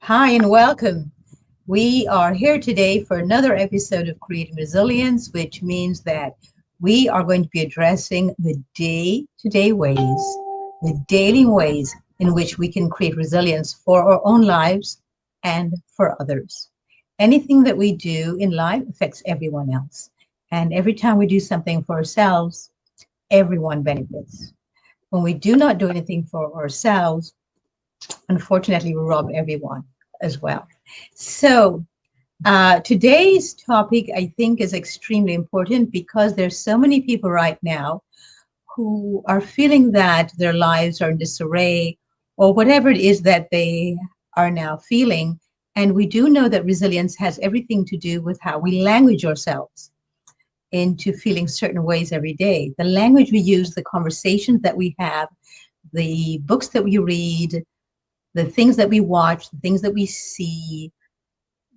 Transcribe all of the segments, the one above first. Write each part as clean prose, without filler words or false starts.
Hi and welcome. We are here today for another episode of Creating Resilience, which means that we are going to be addressing the day-to-day ways, the daily ways in which we can create resilience for our own lives and for others. Anything that we do in life affects everyone else. And every time we do something for ourselves, everyone benefits. When we do not do anything for ourselves, unfortunately, we rob everyone as well. So today's topic, I think, is extremely important because there's so many people right now who are feeling that their lives are in disarray or whatever it is that they are now feeling. And we do know that resilience has everything to do with how we language ourselves into feeling certain ways every day. The language we use, the conversations that we have, the books that we read, the things that we watch, the things that we see,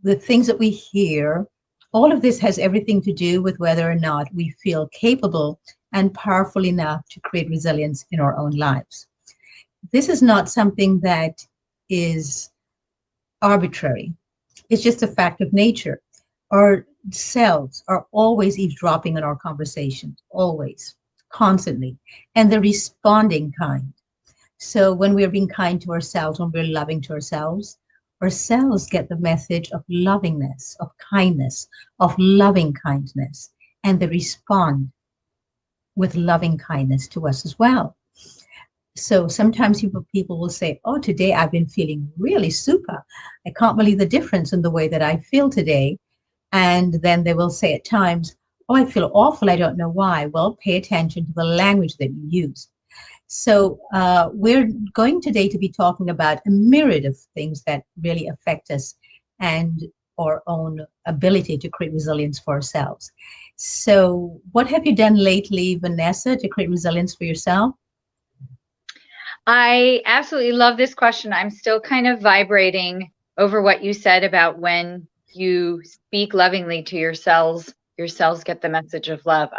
the things that we hear, all of this has everything to do with whether or not we feel capable and powerful enough to create resilience in our own lives. This is not something that is arbitrary. It's just a fact of nature. Our selves are always eavesdropping on our conversations, always, constantly, and the responding kind. So when we're being kind to ourselves, when we're loving to ourselves get the message of lovingness, of kindness, of loving kindness, and they respond with loving kindness to us as well. So sometimes people will say, oh, today I've been feeling really super. I can't believe the difference in the way that I feel today. And then they will say at times, oh, I feel awful. I don't know why. Well, pay attention to the language that you use. So we're going today to be talking about a myriad of things that really affect us and our own ability to create resilience for ourselves. So what have you done lately, Vanessa, to create resilience for yourself? I absolutely love this question. I'm still kind of vibrating over what you said about when you speak lovingly to your cells get the message of love.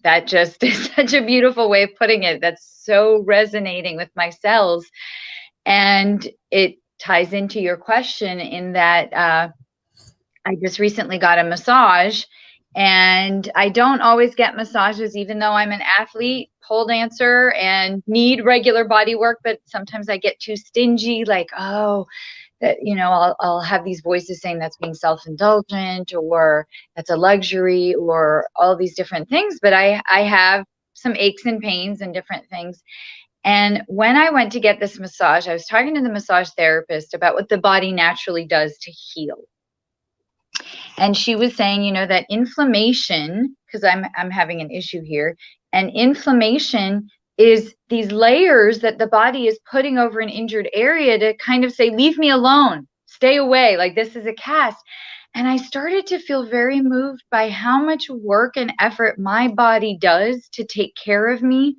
That just is such a beautiful way of putting it. That's so resonating with my cells. And it ties into your question in that I just recently got a massage, and I don't always get massages, even though I'm an athlete, pole dancer, and need regular body work. But sometimes I get too stingy, like, oh, that, I'll have these voices saying that's being self-indulgent, or that's a luxury, or all these different things. But I have some aches and pains and different things. And when I went to get this massage, I was talking to the massage therapist about what the body naturally does to heal. And she was saying, that inflammation, because I'm having an issue here, and inflammation is these layers that the body is putting over an injured area to kind of say, leave me alone, stay away, like this is a cast. And I started to feel very moved by how much work and effort my body does to take care of me,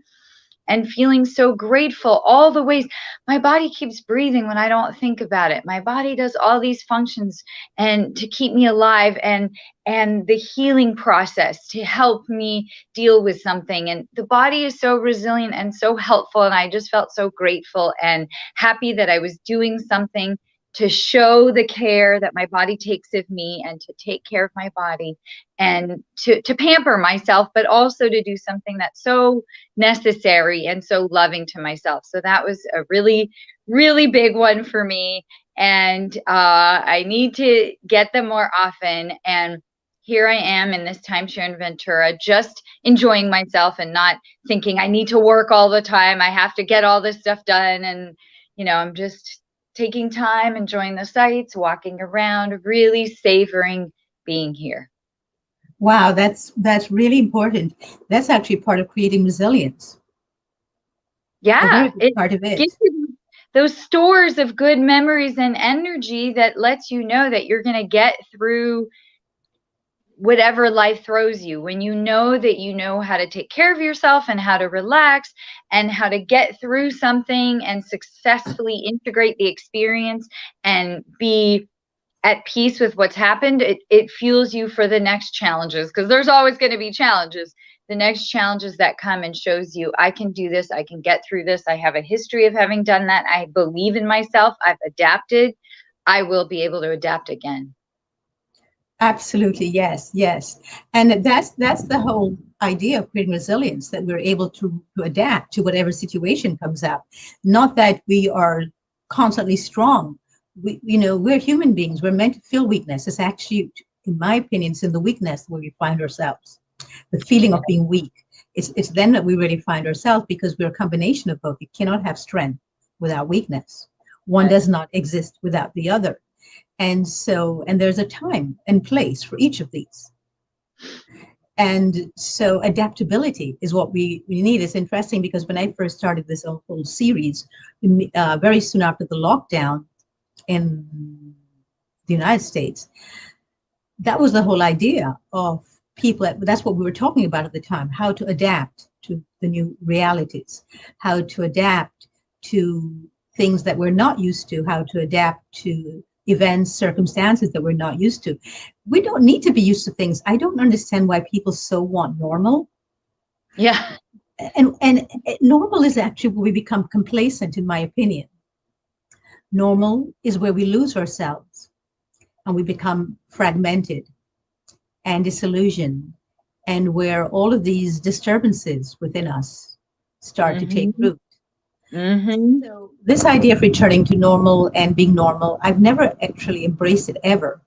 and feeling so grateful all the ways. My body keeps breathing when I don't think about it. My body does all these functions and to keep me alive, and the healing process to help me deal with something. And the body is so resilient and so helpful. And I just felt so grateful and happy that I was doing something to show the care that my body takes of me, and to take care of my body, and to pamper myself, but also to do something that's so necessary and so loving to myself. So that was a really, really big one for me. And I need to get them more often. And here I am in this timeshare in Ventura, just enjoying myself and not thinking I need to work all the time. I have to get all this stuff done. And, I'm just taking time, enjoying the sights, walking around, really savoring being here. Wow, that's really important. That's actually part of creating resilience. A very Yeah, big it part of gives it. you those stores of good memories and energy that lets you know that you're going to get through whatever life throws you. When you know how to take care of yourself and how to relax and how to get through something and successfully integrate the experience and be at peace with what's happened, it fuels you for the next challenges, because there's always going to be challenges. The next challenges that come, and shows you, I can do this, I can get through this, I have a history of having done that, I believe in myself, I've adapted, I will be able to adapt again. Absolutely, yes, yes. And that's the whole idea of creating resilience, that we're able to adapt to whatever situation comes up. Not that we are constantly strong. We're human beings. We're meant to feel weakness. It's actually, in my opinion, it's in the weakness where we find ourselves. The feeling of being weak. It's then that we really find ourselves, because we're a combination of both. You cannot have strength without weakness. One Right. does not exist without the other. And there's a time and place for each of these. And so adaptability is what we need. It's interesting because when I first started this whole series, very soon after the lockdown in the United States, that was the whole idea of people. That's what we were talking about at the time, how to adapt to the new realities, how to adapt to things that we're not used to, how to adapt to events, circumstances that we're not used to. We don't need to be used to things. I don't understand why people so want normal. Yeah. And normal is actually where we become complacent, in my opinion. Normal is where we lose ourselves and we become fragmented and disillusioned, and where all of these disturbances within us start to take Mm-hmm. root. Mm-hmm. So this idea of returning to normal and being normal, I've never actually embraced it ever.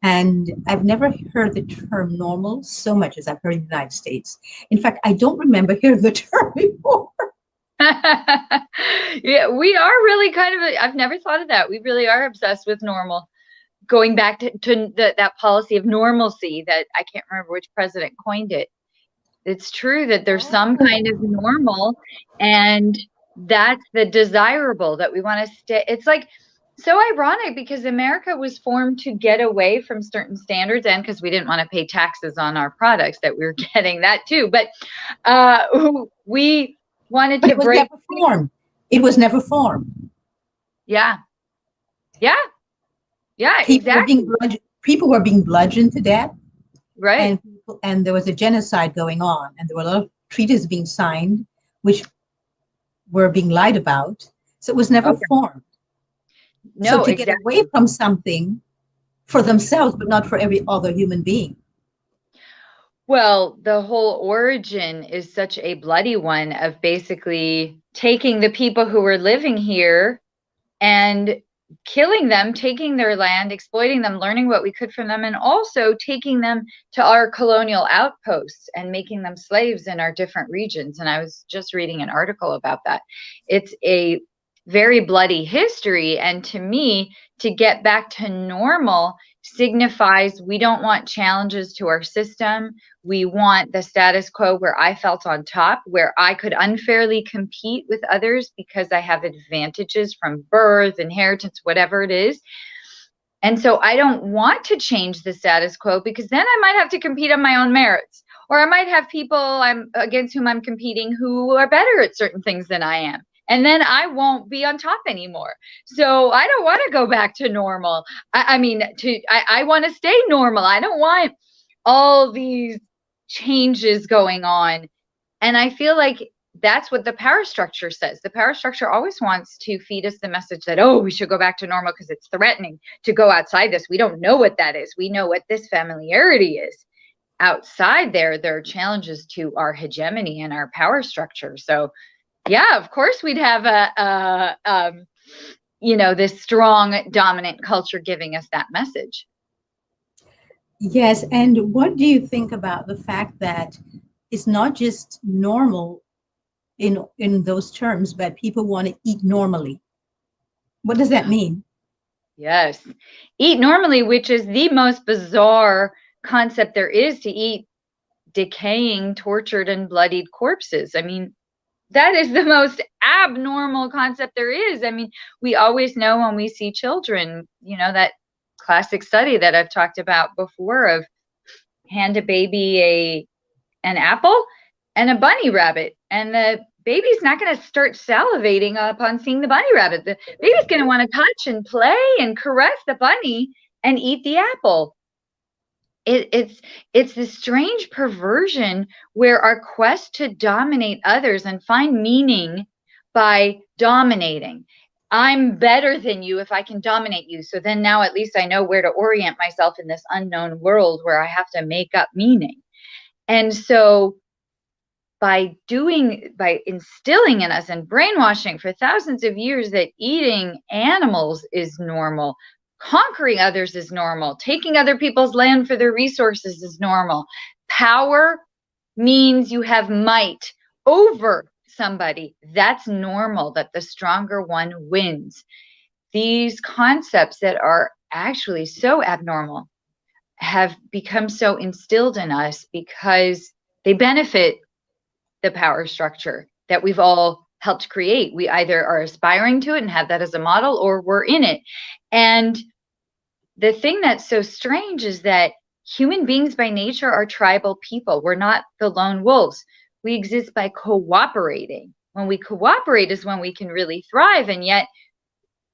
And I've never heard the term normal so much as I've heard in the United States. In fact, I don't remember hearing the term before. Yeah, we are really kind of, I've never thought of that. We really are obsessed with normal. Going back to that policy of normalcy that I can't remember which president coined it. It's true that there's some kind of normal, and that's the desirable that we want to stay. It's like so ironic because America was formed to get away from certain standards, and because we didn't want to pay taxes on our products that we were getting that too. But we wanted But to it was break. never formed. It was never formed. Yeah, yeah, yeah, People were being exactly. bludgeoned, people were being bludgeoned to death, Right. and there was a genocide going on, and there were a lot of treaties being signed, which were being lied about. So it was never Okay. formed. So No, to get away exactly. from something for themselves, but not for every other human being. Well, the whole origin is such a bloody one of basically taking the people who were living here and killing them, taking their land, exploiting them, learning what we could from them, and also taking them to our colonial outposts and making them slaves in our different regions. And I was just reading an article about that. It's a very bloody history. And to me, to get back to normal signifies we don't want challenges to our system. We want the status quo where I felt on top, where I could unfairly compete with others because I have advantages from birth, inheritance, whatever it is. And so I don't want to change the status quo because then I might have to compete on my own merits. Or I might have people I'm against whom I'm competing who are better at certain things than I am. And then I won't be on top anymore. So I don't want to go back to normal. I want to stay normal. I don't want all these changes going on. And I feel like that's what the power structure says. The power structure always wants to feed us the message that, oh, we should go back to normal because it's threatening to go outside this. We don't know what that is. We know what this familiarity is. Outside there are challenges to our hegemony and our power structure. So, yeah, of course we'd have this strong dominant culture giving us that message. Yes, and what do you think about the fact that it's not just normal in those terms, but people want to eat normally? What does that mean? Yes. Eat normally, which is the most bizarre concept there is, to eat decaying, tortured, and bloodied corpses. I mean, that is the most abnormal concept there is. I mean, we always know when we see children, that classic study that I've talked about before of hand a baby an apple and a bunny rabbit, and the baby's not going to start salivating upon seeing the bunny rabbit. The baby's going to want to touch and play and caress the bunny and eat the apple. It's this strange perversion where our quest to dominate others and find meaning by dominating. I'm better than you if I can dominate you. So then now at least I know where to orient myself in this unknown world where I have to make up meaning. And so by instilling in us and brainwashing for thousands of years that eating animals is normal, conquering others is normal, taking other people's land for their resources is normal. Power means you have might over somebody. That's normal, that the stronger one wins. These concepts that are actually so abnormal have become so instilled in us because they benefit the power structure that we've all helped create. We either are aspiring to it and have that as a model, or we're in it. And the thing that's so strange is that human beings by nature are tribal people. We're not the lone wolves. We exist by cooperating. When we cooperate is when we can really thrive. And yet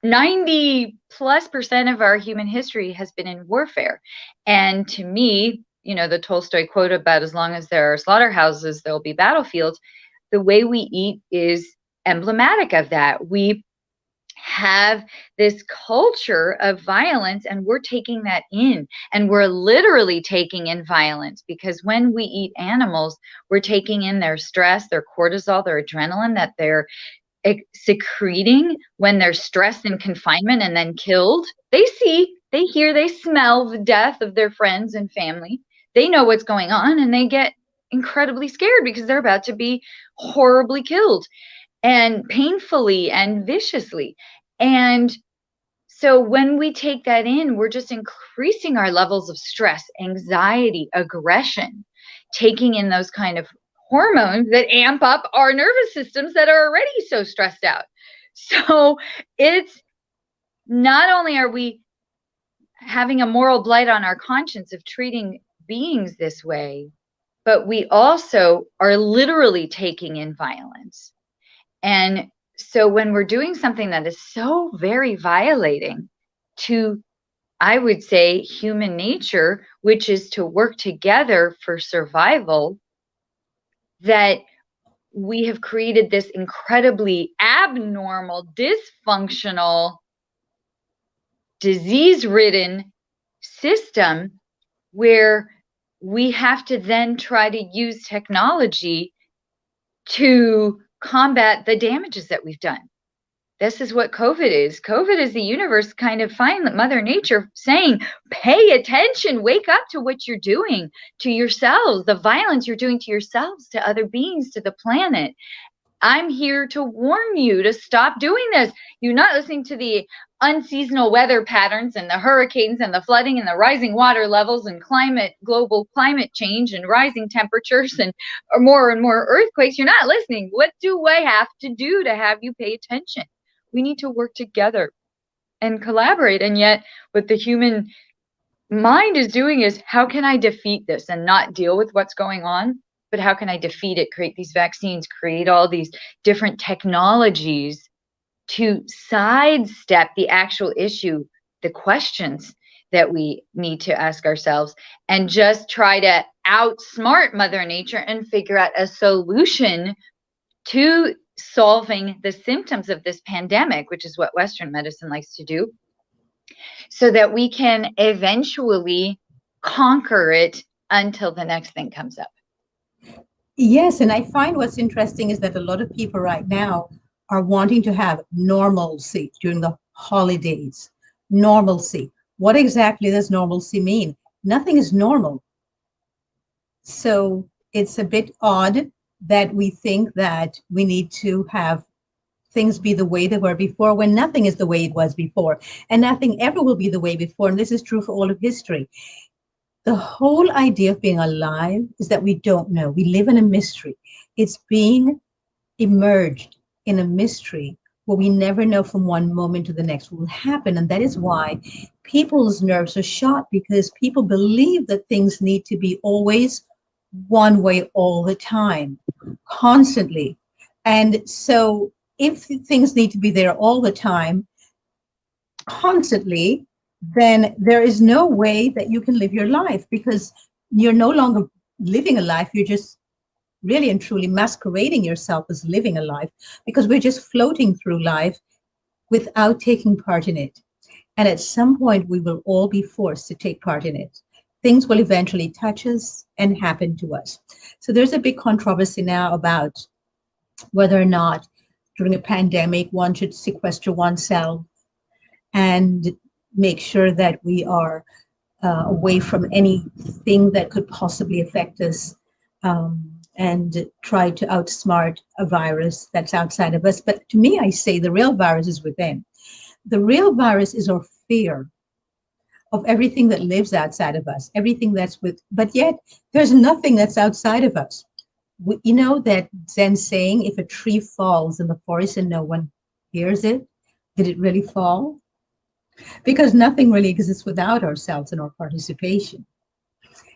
90+% of our human history has been in warfare. And to me, the Tolstoy quote about as long as there are slaughterhouses, there'll be battlefields. The way we eat is emblematic of that. We have this culture of violence, and we're taking that in, and we're literally taking in violence, because when we eat animals, we're taking in their stress, their cortisol, their adrenaline that they're secreting when they're stressed in confinement and then killed. They see, they hear, they smell the death of their friends and family. They know what's going on, and they get incredibly scared because they're about to be horribly killed, and painfully and viciously. And so when we take that in, we're just increasing our levels of stress, anxiety, aggression, taking in those kind of hormones that amp up our nervous systems that are already so stressed out. So it's not only are we having a moral blight on our conscience of treating beings this way, but we also are literally taking in violence. And so when we're doing something that is so very violating to, I would say, human nature, which is to work together for survival, that we have created this incredibly abnormal, dysfunctional, disease-ridden system where we have to then try to use technology to combat the damages that we've done. This is what COVID is. COVID is the universe kind of finally, Mother Nature saying, pay attention, wake up to what you're doing to yourselves, the violence you're doing to yourselves, to other beings, to the planet. I'm here to warn you to stop doing this. You're not listening to the unseasonal weather patterns and the hurricanes and the flooding and the rising water levels and global climate change and rising temperatures and more earthquakes. You're not listening. What do I have to do to have you pay attention? We need to work together and collaborate. And yet what the human mind is doing is, how can I defeat this and not deal with what's going on? But how can I defeat it, create these vaccines, create all these different technologies to sidestep the actual issue, the questions that we need to ask ourselves, and just try to outsmart Mother Nature and figure out a solution to solving the symptoms of this pandemic, which is what Western medicine likes to do, so that we can eventually conquer it until the next thing comes up. Yes, and I find what's interesting is that a lot of people right now are wanting to have normalcy during the holidays. Normalcy. What exactly does normalcy mean? Nothing is normal. So it's a bit odd that we think that we need to have things be the way they were before, when nothing is the way it was before, and nothing ever will be the way before. And this is true for all of history. The whole idea of being alive is that we don't know. We live in a mystery. It's being immersed in a mystery where we never know from one moment to the next what will happen. And that is why people's nerves are shot, because people believe that things need to be always one way all the time, constantly. And so if things need to be there all the time, constantly, then there is no way that you can live your life, because you're no longer living a life. You're just really and truly masquerading yourself as living a life, because we're just floating through life without taking part in it. And at some point, we will all be forced to take part in it. Things will eventually touch us and happen to us. So there's a big controversy now about whether or not during a pandemic one should sequester oneself and make sure that we are away from anything that could possibly affect us, and try to outsmart a virus that's outside of us. But to me, I say the real virus is within. The real virus is our fear of everything that lives outside of us, everything that's with, but yet there's nothing that's outside of us. You know that Zen saying, if a tree falls in the forest and no one hears it, did it really fall? Because nothing really exists without ourselves and our participation.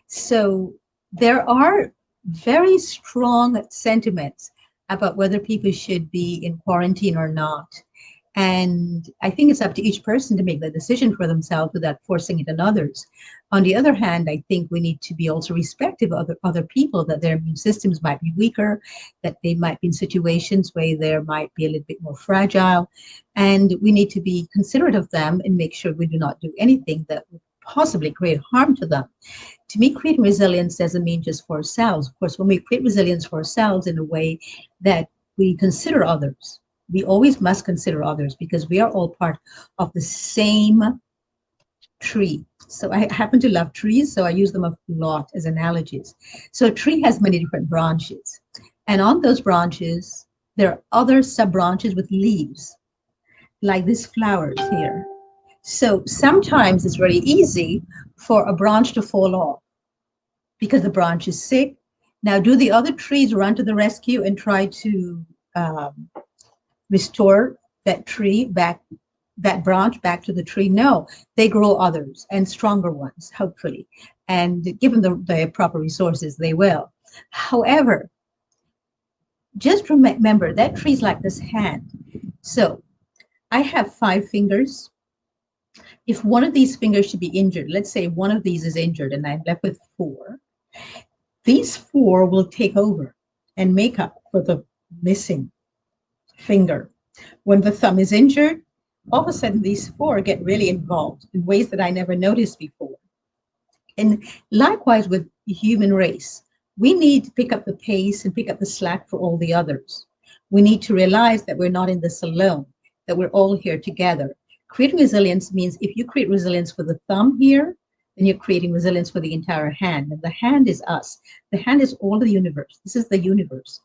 So there are very strong sentiments about whether people should be in quarantine or not. And I think it's up to each person to make the decision for themselves without forcing it on others. On the other hand, I think we need to be also respectful of other people, that their immune systems might be weaker, that they might be in situations where they might be a little bit more fragile. And we need to be considerate of them and make sure we do not do anything that would possibly create harm to them. To me, creating resilience doesn't mean just for ourselves. Of course, when we create resilience for ourselves in a way that we consider others, we always must consider others because we are all part of the same tree. So I happen to love trees, so I use them a lot as analogies. So a tree has many different branches. And on those branches, there are other sub branches with leaves, like these flowers here. So sometimes it's very easy for a branch to fall off because the branch is sick. Now, do the other trees run to the rescue and try to restore that tree back, that branch back to the tree? No, they grow others and stronger ones, hopefully. And given the proper resources, they will. However, just remember that tree's like this hand. So I have 5 fingers. If one of these fingers should be injured, let's say one of these is injured and I'm left with 4, these 4 will take over and make up for the missing finger. When the thumb is injured, all of a sudden these 4 get really involved in ways that I never noticed before. And likewise with the human race, we need to pick up the pace and pick up the slack for all the others. We need to realize that we're not in this alone, that we're all here together. Creating resilience means if you create resilience for the thumb here, then you're creating resilience for the entire hand. And the hand is us. The hand is all the universe. This is the universe.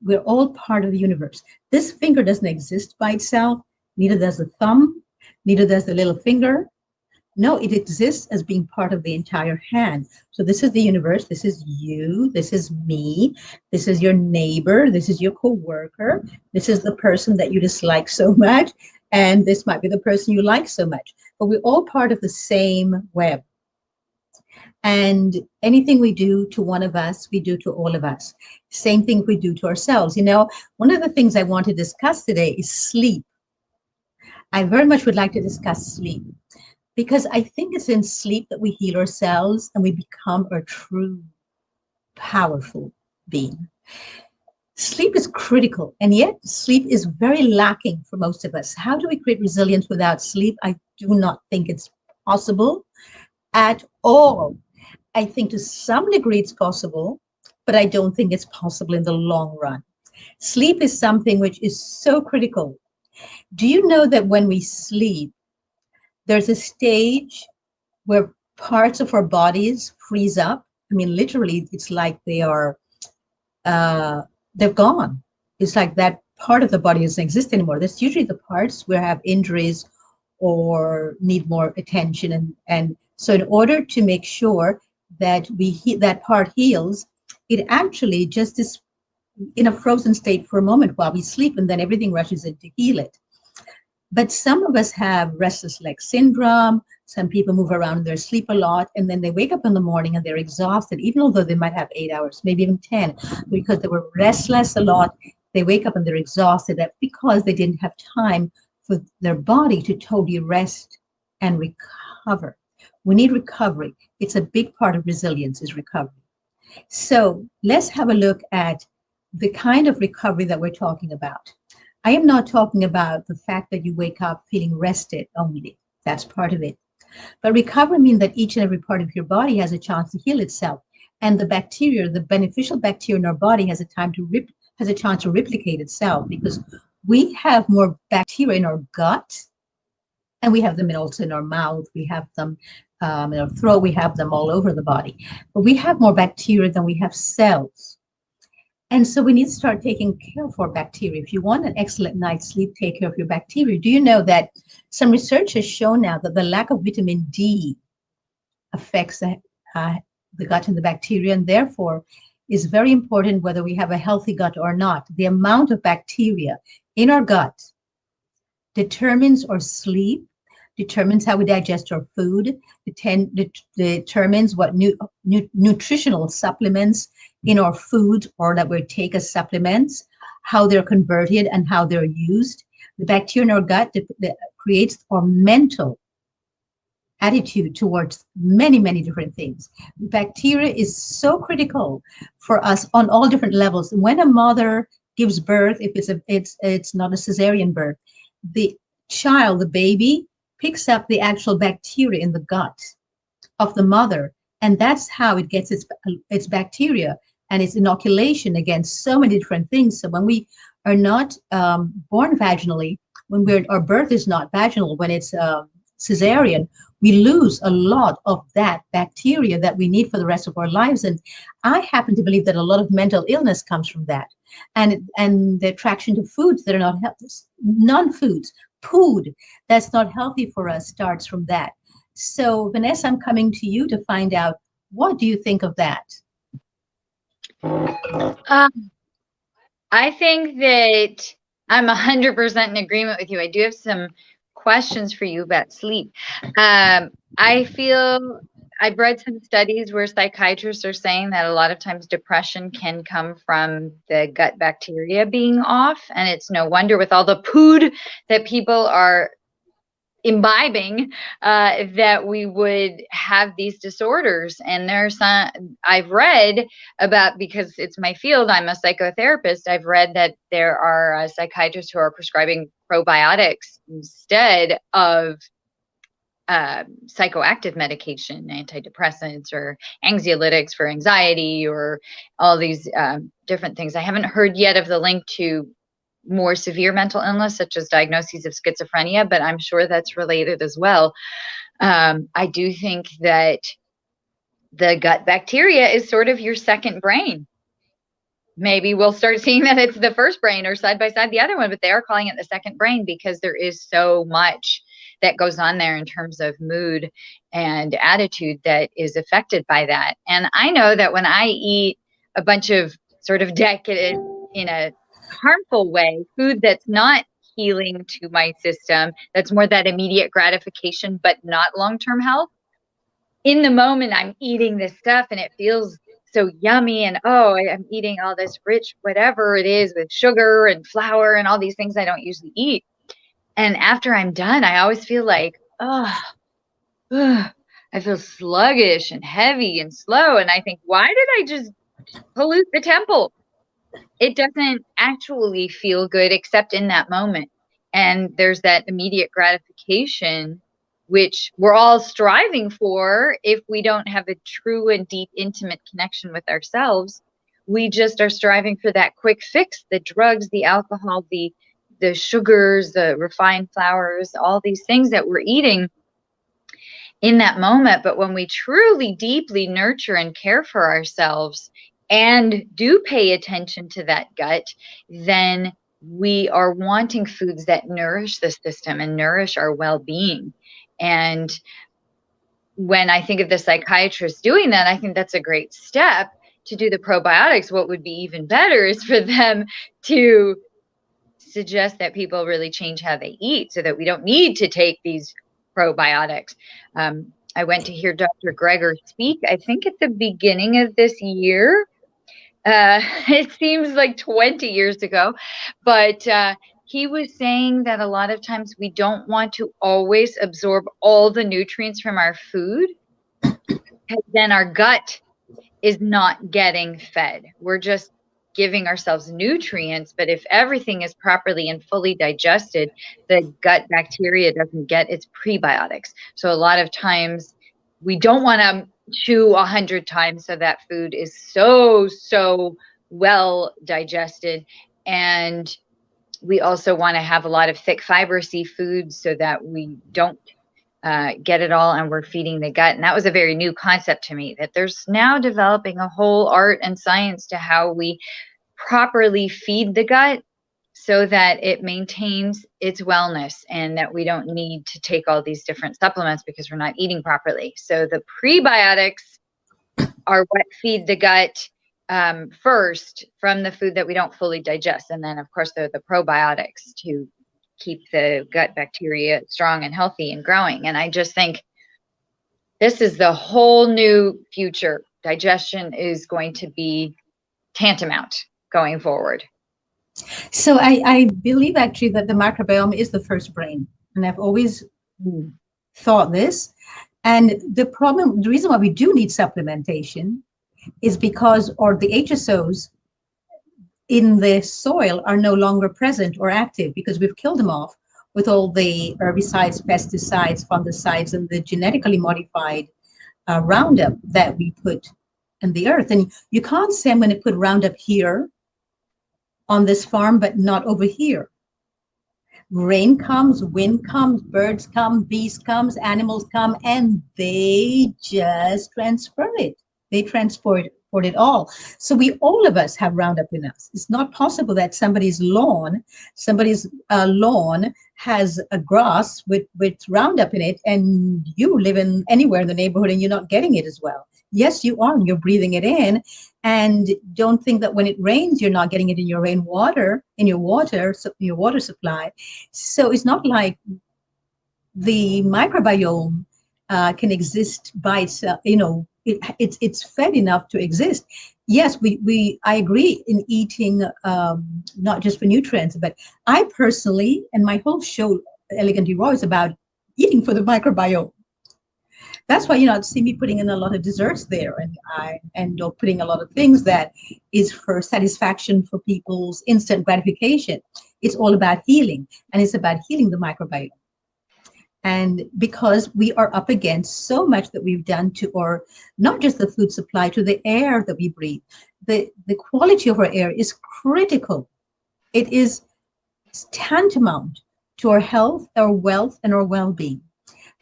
We're all part of the universe. This finger doesn't exist by itself, neither does the thumb, neither does the little finger. No, it exists as being part of the entire hand. So this is the universe, this is you, this is me, this is your neighbor, this is your coworker, this is the person that you dislike so much, and this might be the person you like so much. But we're all part of the same web. And anything we do to one of us, we do to all of us. Same thing we do to ourselves. You know, one of the things I want to discuss today is sleep. I very much would like to discuss sleep because I think it's in sleep that we heal ourselves and we become a true, powerful being. Sleep is critical, and yet sleep is very lacking for most of us. How do we create resilience without sleep? I do not think it's possible at all. I think to some degree it's possible, but I don't think it's possible in the long run. Sleep is something which is so critical. Do you know that when we sleep, there's a stage where parts of our bodies freeze up? I mean, literally, it's like they're gone. It's like that part of the body doesn't exist anymore. That's usually the parts where have injuries or need more attention. And so in order to make sure that that part heals, it actually just is in a frozen state for a moment while we sleep, and then everything rushes in to heal it. But some of us have restless leg syndrome. Some people move around in their sleep a lot, and then they wake up in the morning and they're exhausted, even although they might have 8 hours, maybe even 10, because they were restless a lot. They wake up and they're exhausted. That's because they didn't have time for their body to totally rest and recover. We need recovery. It's a big part of resilience is recovery. So let's have a look at the kind of recovery that we're talking about. I am not talking about the fact that you wake up feeling rested only. That's part of it. But recovery means that each and every part of your body has a chance to heal itself. And the bacteria, the beneficial bacteria in our body has a chance to replicate itself, because we have more bacteria in our gut, and we have them also in our mouth. We have them in our throat. We have them all over the body. But we have more bacteria than we have cells. And so we need to start taking care of our bacteria. If you want an excellent night's sleep, take care of your bacteria. Do you know that some research has shown now that the lack of vitamin D affects the gut and the bacteria, and therefore is very important whether we have a healthy gut or not. The amount of bacteria in our gut determines our sleep, determines how we digest our food, determines what nutritional supplements in our food or that we take as supplements, how they're converted and how they're used. The bacteria in our gut that creates our mental attitude towards many, many different things. Bacteria is so critical for us on all different levels. When a mother gives birth, if it's not a cesarean birth, the child, the baby, picks up the actual bacteria in the gut of the mother, and that's how it gets its bacteria and its inoculation against so many different things. So when we are not born vaginally, when our birth is not vaginal, when it's cesarean, we lose a lot of that bacteria that we need for the rest of our lives. And I happen to believe that a lot of mental illness comes from that, and the attraction to foods that are not healthy, non-foods, food that's not healthy for us starts from that. So Vanessa, I'm coming to you to find out, what do you think of that? I think that I'm 100% in agreement with you. I do have some questions for you about sleep. I feel I've read some studies where psychiatrists are saying that a lot of times depression can come from the gut bacteria being off. And it's no wonder with all the food that people are imbibing that we would have these disorders. And there's some I've read about, because it's my field, I'm a psychotherapist, I've read that there are psychiatrists who are prescribing probiotics instead of psychoactive medication, antidepressants or anxiolytics for anxiety, or all these different things. I haven't heard yet of the link to more severe mental illness, such as diagnoses of schizophrenia, but I'm sure that's related as well. I do think that the gut bacteria is sort of your second brain. Maybe we'll start seeing that it's the first brain or side by side the other one, but they are calling it the second brain because there is so much that goes on there in terms of mood and attitude that is affected by that. And I know that when I eat a bunch of sort of decadent, in a harmful way, food that's not healing to my system, that's more that immediate gratification, but not long-term health. In the moment, I'm eating this stuff and it feels so yummy, and I'm eating all this rich whatever it is with sugar and flour and all these things I don't usually eat. And after I'm done, I always feel like, I feel sluggish and heavy and slow. And I think, why did I just pollute the temple? It doesn't actually feel good except in that moment. And there's that immediate gratification, which we're all striving for. If we don't have a true and deep, intimate connection with ourselves, we just are striving for that quick fix, the drugs, the alcohol, the sugars, the refined flours, all these things that we're eating in that moment. But when we truly, deeply nurture and care for ourselves and do pay attention to that gut, then we are wanting foods that nourish the system and nourish our well-being. And when I think of the psychiatrist doing that, I think that's a great step to do the probiotics. What would be even better is for them to suggest that people really change how they eat so that we don't need to take these probiotics. I went to hear Dr. Greger speak, I think at the beginning of this year. It seems like 20 years ago, but he was saying that a lot of times we don't want to always absorb all the nutrients from our food, because then our gut is not getting fed. We're just giving ourselves nutrients, but if everything is properly and fully digested, the gut bacteria doesn't get its prebiotics. So a lot of times we don't want to chew 100 times so that food is so well digested. And we also want to have a lot of thick fibrous foods so that we don't get it all and we're feeding the gut. And that was a very new concept to me, that there's now developing a whole art and science to how we properly feed the gut so that it maintains its wellness and that we don't need to take all these different supplements because we're not eating properly. So the prebiotics are what feed the gut first from the food that we don't fully digest. And then, of course, there are the probiotics to keep the gut bacteria strong and healthy and growing. And I just think this is the whole new future. Digestion is going to be tantamount going forward. So I believe actually that the microbiome is the first brain. And I've always thought this. And the reason why we do need supplementation is because, or the HSOs in the soil are no longer present or active because we've killed them off with all the herbicides, pesticides, fungicides, and the genetically modified Roundup that we put in the earth. And you can't say I'm going to put Roundup here on this farm, but not over here. Rain comes, wind comes, birds come, bees comes, animals come, and they just transfer it. They transport it all. So all of us have Roundup in us. It's not possible that somebody's lawn has a grass with Roundup in it, and you live in anywhere in the neighborhood and you're not getting it as well. Yes, you are. You're breathing it in. And don't think that when it rains, you're not getting it in your rainwater, in your water supply. So it's not like the microbiome can exist by itself. It's fed enough to exist. Yes, I agree in eating, not just for nutrients, but I personally, and my whole show, Elegantly Raw, is about eating for the microbiome. That's why, see me putting in a lot of desserts there and putting a lot of things that is for satisfaction, for people's instant gratification. It's all about healing, and it's about healing the microbiome. And because we are up against so much that we've done to our, not just the food supply, to the air that we breathe, the quality of our air is critical. It is tantamount to our health, our wealth, and our well-being.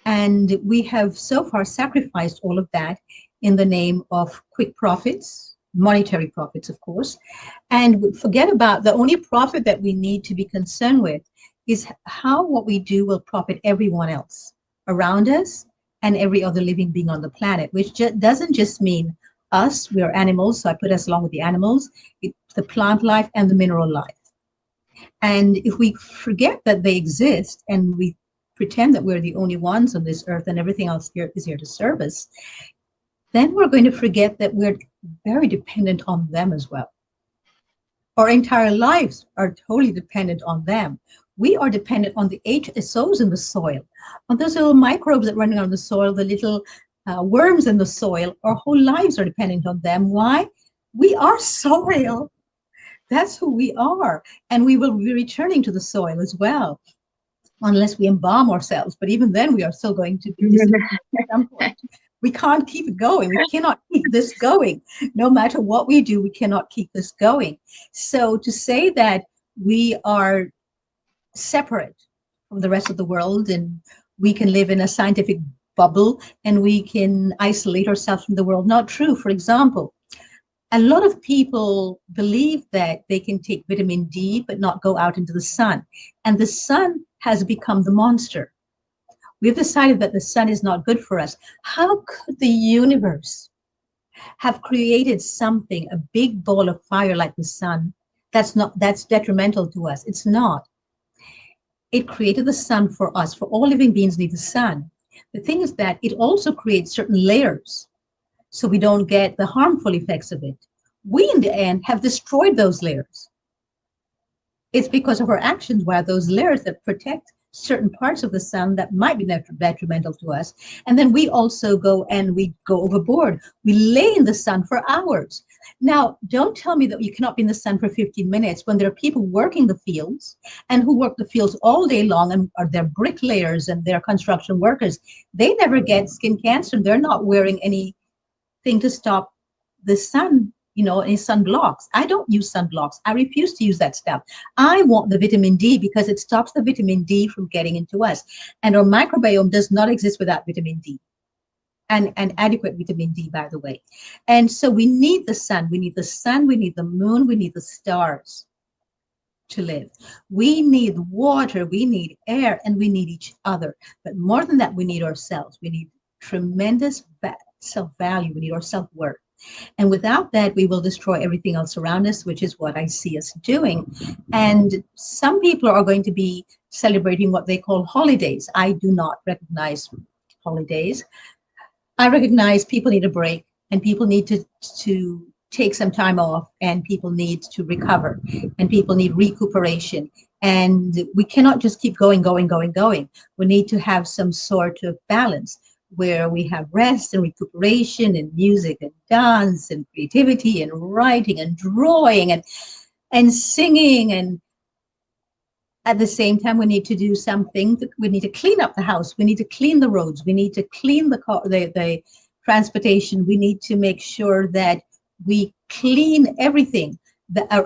And we have so far sacrificed all of that in the name of quick profits, monetary profits, of course, and forget about the only profit that we need to be concerned with is how what we do will profit everyone else around us and every other living being on the planet, which doesn't just mean us. We are animals, so I put us along with the animals, the plant life and the mineral life. And if we forget that they exist and we pretend that we're the only ones on this earth and everything else here is here to serve us, then we're going to forget that we're very dependent on them as well. Our entire lives are totally dependent on them. We are dependent on the HSOs in the soil, on those little microbes that run around the soil, the little worms in the soil. Our whole lives are dependent on them. Why? We are soil. That's who we are. And we will be returning to the soil as well, unless we embalm ourselves. But even then, we are still going to be disappearing at some point. We can't keep it going. We cannot keep this going. No matter what we do, we cannot keep this going. So to say that we are separate from the rest of the world and we can live in a scientific bubble and we can isolate ourselves from the world, not true. For example, a lot of people believe that they can take vitamin D but not go out into the sun. And the sun has become the monster. We've decided that the sun is not good for us. How could the universe have created something, a big ball of fire like the sun, that's detrimental to us? It's not. It created the sun for us. For all living beings need the sun. The thing is that it also creates certain layers so we don't get the harmful effects of it. We, in the end, have destroyed those layers. It's because of our actions why those layers that protect certain parts of the sun that might be detrimental to us. And then we also we go overboard. We lay in the sun for hours. Now, don't tell me that you cannot be in the sun for 15 minutes when there are people working the fields and who work the fields all day long and are they're bricklayers and they're construction workers. They never get skin cancer. They're not wearing anything to stop the sun, any sunblocks. I don't use sunblocks. I refuse to use that stuff. I want the vitamin D because it stops the vitamin D from getting into us. And our microbiome does not exist without vitamin D and adequate vitamin D, by the way. And so we need the sun. We need the sun. We need the moon. We need the stars to live. We need water. We need air, and we need each other. But more than that, we need ourselves. We need tremendous self-value. We need our self-worth. And without that, we will destroy everything else around us, which is what I see us doing. And some people are going to be celebrating what they call holidays. I do not recognize holidays. I recognize people need a break and people need to take some time off and people need to recover and people need recuperation. And we cannot just keep going. We need to have some sort of balance where we have rest and recuperation and music and dance and creativity and writing and drawing and singing. And at the same time, we need to do something. We need to clean up the house. We need to clean the roads. We need to clean the transportation. We need to make sure that we clean everything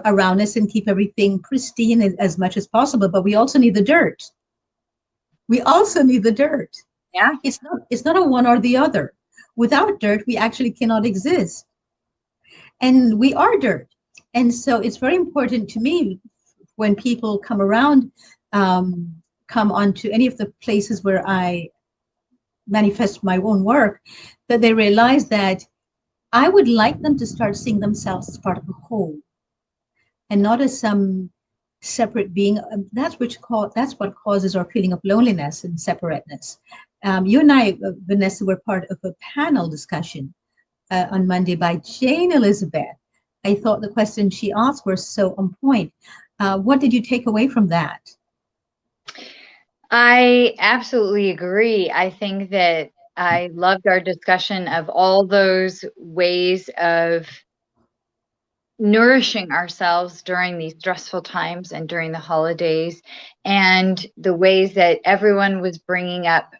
around us and keep everything pristine as much as possible. But we also need the dirt. Yeah. It's not a one or the other. Without dirt, we actually cannot exist. And we are dirt. And so it's very important to me when people come around, come onto any of the places where I manifest my own work, that they realize that I would like them to start seeing themselves as part of a whole and not as some separate being. That's what causes our feeling of loneliness and separateness. You and I, Vanessa, were part of a panel discussion on Monday by Jane Elizabeth. I thought the questions she asked were so on point. What did you take away from that? I absolutely agree. I think that I loved our discussion of all those ways of nourishing ourselves during these stressful times and during the holidays, and the ways that everyone was bringing up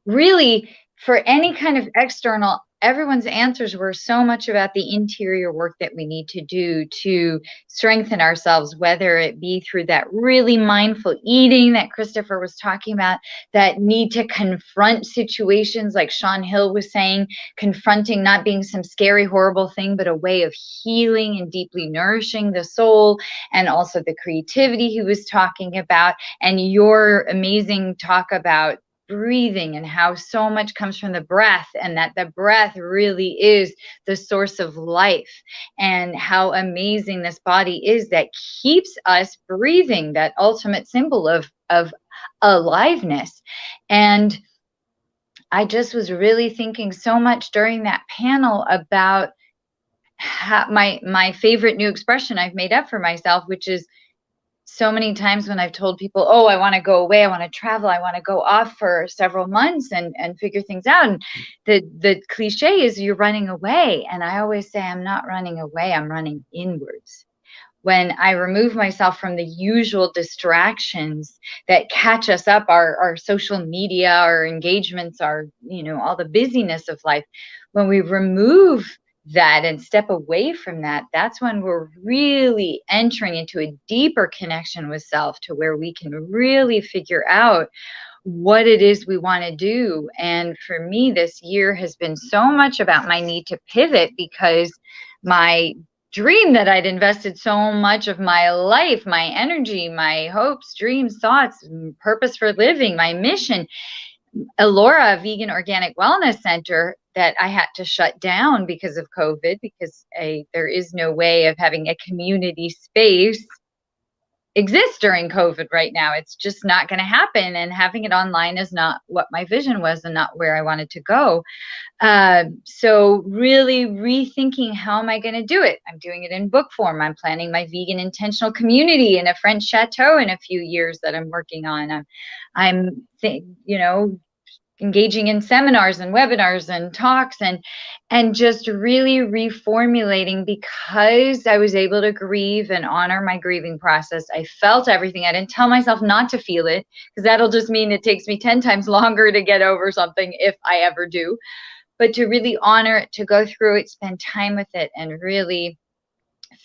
really for any kind of external, everyone's answers were so much about the interior work that we need to do to strengthen ourselves, whether it be through that really mindful eating that Christopher was talking about, that need to confront situations like Sean Hill was saying, confronting not being some scary, horrible thing, but a way of healing and deeply nourishing the soul, and also the creativity he was talking about, and your amazing talk about breathing and how so much comes from the breath, and that the breath really is the source of life, and how amazing this body is that keeps us breathing, that ultimate symbol of aliveness. And I just was really thinking so much during that panel about my favorite new expression I've made up for myself, which is so many times when I've told people, oh, I want to go away, I want to travel, I want to go off for several months and figure things out. And the cliche is you're running away. And I always say, I'm not running away, I'm running inwards. When I remove myself from the usual distractions that catch us up, our social media, our engagements, our, all the busyness of life, when we remove that and step away from that, that's when we're really entering into a deeper connection with self, to where we can really figure out what it is we want to do. And for me, this year has been so much about my need to pivot, because my dream that I'd invested so much of my life, my energy, my hopes, dreams, thoughts, purpose for living, my mission, Elora Vegan Organic Wellness Center, that I had to shut down because of COVID, because there is no way of having a community space exist during COVID right now. It's just not going to happen. And having it online is not what my vision was and not where I wanted to go. So really rethinking, how am I going to do it? I'm doing it in book form. I'm planning my vegan intentional community in a French chateau in a few years that I'm working on. Engaging in seminars and webinars and talks and just really reformulating, because I was able to grieve and honor my grieving process. I felt everything. I didn't tell myself not to feel it, because that'll just mean it takes me 10 times longer to get over something, if I ever do. But to really honor it, to go through it, spend time with it, and really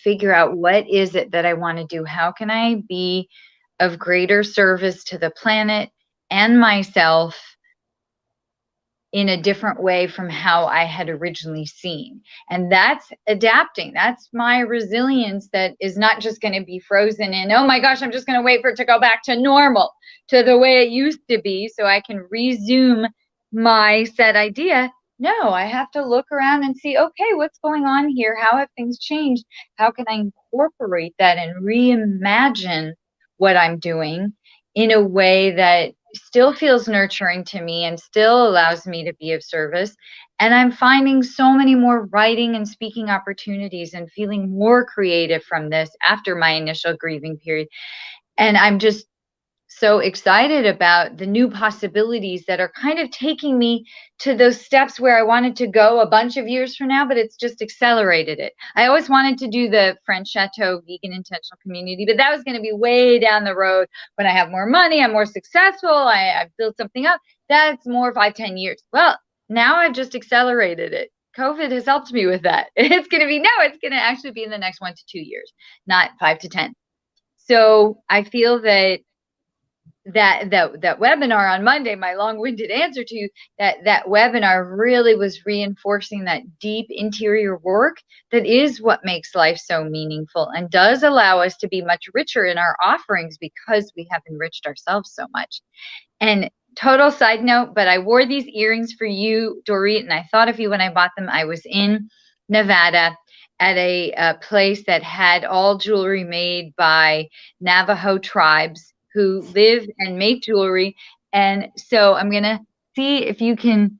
figure out, what is it that I want to do? How can I be of greater service to the planet and myself in a different way from how I had originally seen? And that's adapting. That's my resilience, that is not just going to be frozen in, oh my gosh, I'm just going to wait for it to go back to normal, to the way it used to be, so I can resume my set idea. No, I have to look around and see, okay, what's going on here? How have things changed? How can I incorporate that and reimagine what I'm doing in a way that still feels nurturing to me and still allows me to be of service? And I'm finding so many more writing and speaking opportunities and feeling more creative from this after my initial grieving period. And I'm just so excited about the new possibilities that are kind of taking me to those steps where I wanted to go a bunch of years from now, but it's just accelerated it. I always wanted to do the French Chateau vegan intentional community, but that was going to be way down the road when I have more money, I'm more successful, I've built something up. That's more 5-10 years. Well, now I've just accelerated it. COVID has helped me with that. It's going to actually be in the next 1 to 2 years, not 5 to 10. So I feel that webinar on Monday, my long-winded answer to you, that webinar really was reinforcing that deep interior work that is what makes life so meaningful and does allow us to be much richer in our offerings, because we have enriched ourselves so much. And total side note, but I wore these earrings for you, Dorit, and I thought of you when I bought them. I was in Nevada at a place that had all jewelry made by Navajo tribes who live and make jewelry. And so I'm going to see if you can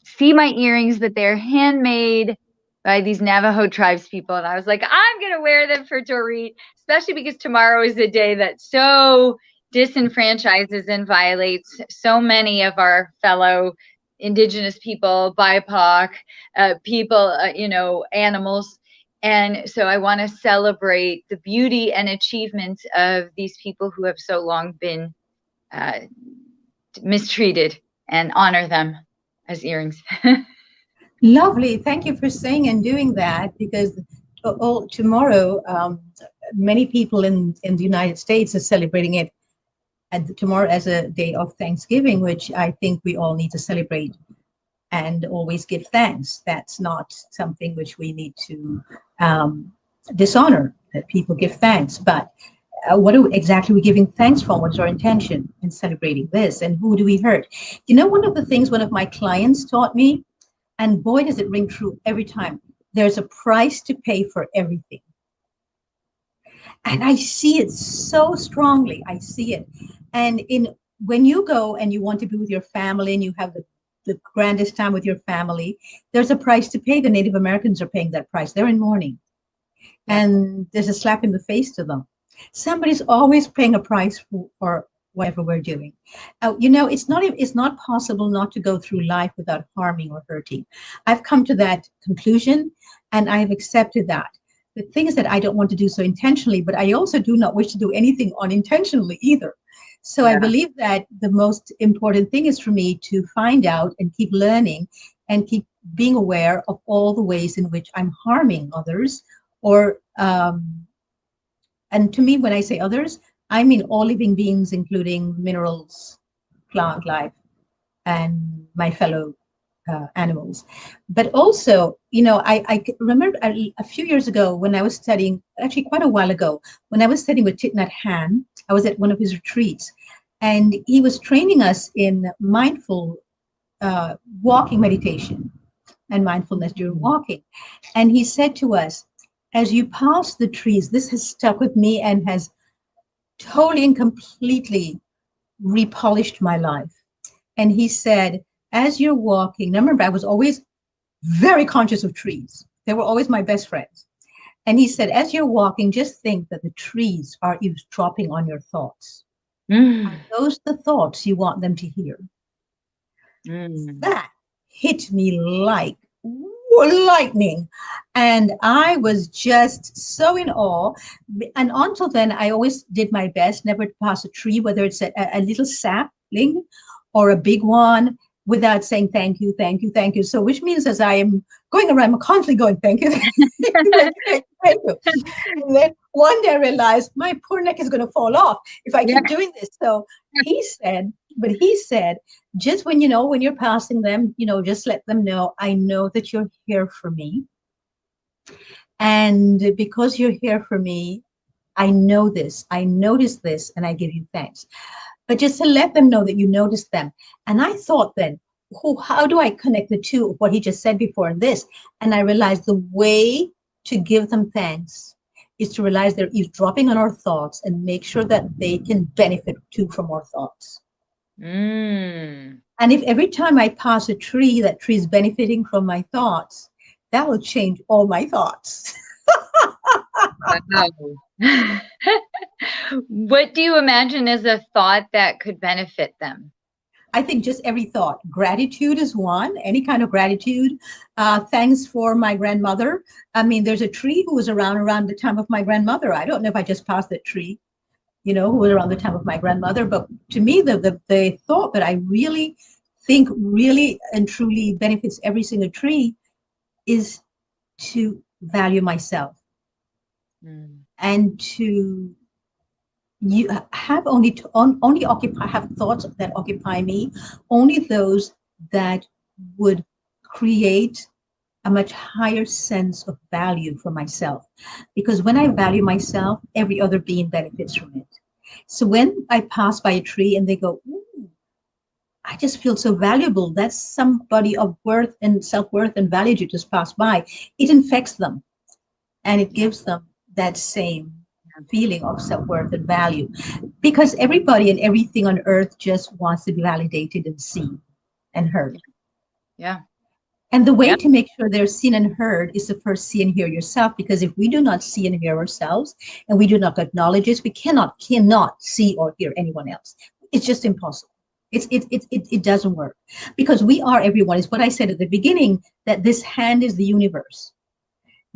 see my earrings, but they're handmade by these Navajo tribes people. And I was like, I'm going to wear them for Dorit, especially because tomorrow is a day that so disenfranchises and violates so many of our fellow Indigenous people, BIPOC people, animals. And so I want to celebrate the beauty and achievements of these people who have so long been mistreated, and honor them as earrings. Lovely. Thank you for saying and doing that, because tomorrow, many people in the United States are celebrating it tomorrow as a day of Thanksgiving, which I think we all need to celebrate and always give thanks. That's not something which we need to dishonor, that people give thanks. But what exactly are we giving thanks for? What's our intention in celebrating this? And who do we hurt? One of the things one of my clients taught me, and boy, does it ring true every time, there's a price to pay for everything. And I see it so strongly. I see it. And when you go and you want to be with your family and you have the grandest time with your family, there's a price to pay. The Native Americans are paying that price. They're in mourning. And there's a slap in the face to them. Somebody's always paying a price for whatever we're doing. It's not possible not to go through life without harming or hurting. I've come to that conclusion, and I've accepted that. The thing is that I don't want to do so intentionally, but I also do not wish to do anything unintentionally either. So I believe that the most important thing is for me to find out and keep learning and keep being aware of all the ways in which I'm harming others, or and to me, when I say others, I mean all living beings, including minerals, plant life, and my fellow animals. But also, I remember a few years ago when I was studying, actually quite a while ago, when I was studying with Thich Nhat Hanh, I was at one of his retreats, and he was training us in mindful walking meditation and mindfulness during walking. And he said to us, as you pass the trees, this has stuck with me and has totally and completely repolished my life. And he said, as you're walking, now remember, I was always very conscious of trees. They were always my best friends. And he said, as you're walking, just think that the trees are eavesdropping on your thoughts. Are Mm. those the thoughts you want them to hear? Mm. That hit me like lightning. And I was just so in awe. And until then, I always did my best never to pass a tree, whether it's a little sapling or a big one, without saying thank you, thank you, thank you. So, which means as I am going around, I'm constantly going, thank you, thank you, thank you, thank you. And then one day I realized my poor neck is going to fall off if I Yeah. keep doing this. So he said, just when when you're passing them, just let them know, I know that you're here for me. And because you're here for me, I know this, I notice this, and I give you thanks. But just to let them know that you notice them. And I thought then, oh, how do I connect the two of what he just said before and this? And I realized the way to give them thanks is to realize they're eavesdropping on our thoughts and make sure that they can benefit too from our thoughts. Mm. And if every time I pass a tree, that tree is benefiting from my thoughts, that will change all my thoughts. Wow. What do you imagine is a thought that could benefit them? I think just every thought. Gratitude is one, any kind of gratitude. Thanks for my grandmother. I mean, there's a tree who was around the time of my grandmother. I don't know if I just passed that tree, who was around the time of my grandmother. But to me, the thought that I really think really and truly benefits every single tree is to value myself Mm. and to you have only to only occupy have thoughts that occupy me, only those that would create a much higher sense of value for myself, because when I value myself, every other being benefits from it. So when I pass by a tree and they go, ooh, I just feel so valuable, that's somebody of worth and self-worth and value to just pass by, it infects them and it Yeah. gives them that same feeling of self-worth and value, because everybody and everything on earth just wants to be validated and seen and heard. Yeah. And the way Yeah. to make sure they're seen and heard is to first see and hear yourself, because if we do not see and hear ourselves and we do not acknowledge it, we cannot see or hear anyone else. It's just impossible. It doesn't work, because we are everyone. Is what I said at the beginning, that this hand is the universe.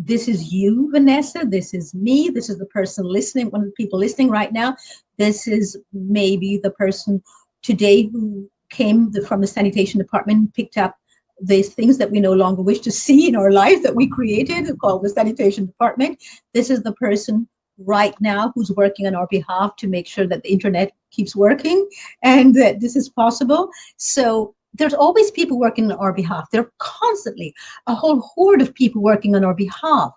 This is you, Vanessa. This is me. This is the person listening, one of the people listening right now. This is maybe the person today who came from the sanitation department, picked up these things that we no longer wish to see in our life that we created, called the sanitation department. This is the person right now who's working on our behalf to make sure that the internet keeps working and that this is possible. So there's always people working on our behalf. There are constantly a whole horde of people working on our behalf.